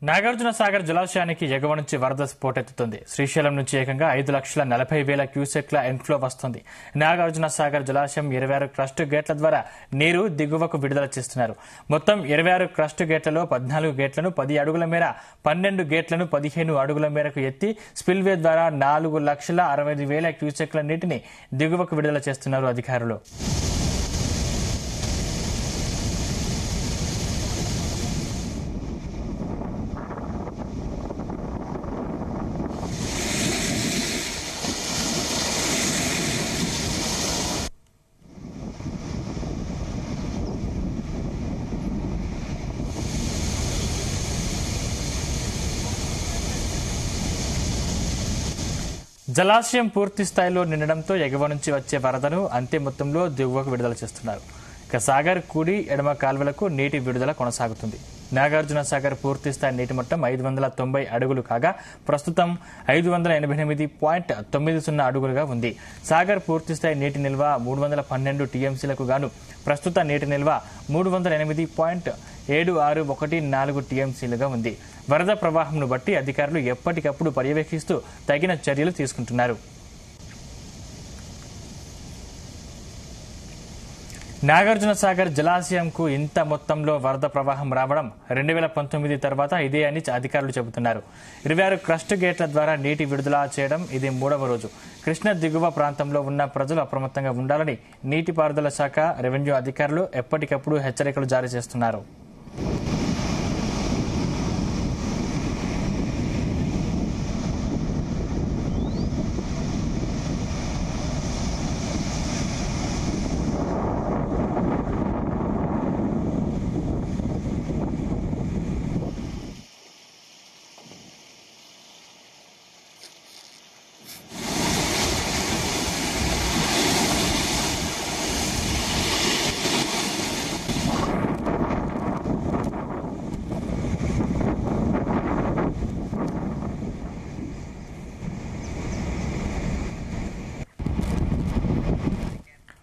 నాగార్జున సాగర్ జలాశయానికి ఎగువ నుంచి వరద పోటెత్తుతుంది. శ్రీశైలం నుంచి ఏకంగా 5,40,000 క్యూసెక్ల ఇన్ఫ్లో వస్తుంది. నాగార్జున సాగర్ జలాశయం 26 క్రస్ట్ గేట్ల ద్వారా నీరు దిగువకు విడుదల చేస్తున్నారు. మొత్తం 26 క్రస్ట్ గేట్లలో 14 గేట్లను 10 అడుగుల మేర, 12 గేట్లను 15 అడుగుల మేరకు ఎత్తి స్పిల్వే ద్వారా 4,65,000 క్యూసెక్ల నీటిని దిగువకు విడుదల చేస్తున్నారు అధికారులు. జలాశయం పూర్తి స్థాయిలో నిండడంతో ఎగువ నుంచి వచ్చే వరదను అంతే మొత్తంలో దిగువకు విడుదల చేస్తున్నారు. ఇక సాగర్ కుడి ఎడమ కాల్వలకు నీటి విడుదల కొనసాగుతుంది. నాగార్జున సాగర్ పూర్తి స్థాయి నీటి మట్టం 590 అడుగులు కాగా ప్రస్తుతం 588.90 అడుగులుగా ఉంది. సాగర్ పూర్తి స్థాయి నీటి నిల్వ 312 టీఎంసీలకు గాను ప్రస్తుత నీటి నిల్వ 308.7614 టీఎంసీలుగా ఉంది. వరద ప్రవాహంను బట్టి అధికారులు ఎప్పటికప్పుడు పర్యవేక్షిస్తూ తగిన చర్యలు తీసుకుంటున్నారు. నాగార్జున సాగర్ జలాశయంకు ఇంత మొత్తంలో వరద ప్రవాహం రావడం 2019 తర్వాత ఇదే అని అధికారులు చెబుతున్నారు. 26 క్రస్ట్ గేట్ల ద్వారా నీటి విడుదల చేయడం ఇది 3వ రోజు. కృష్ణా దిగువ ప్రాంతంలో ఉన్న ప్రజలు అప్రమత్తంగా ఉండాలని నీటిపారుదల శాఖ, రెవెన్యూ అధికారులు ఎప్పటికప్పుడు హెచ్చరికలు జారీ చేస్తున్నారు.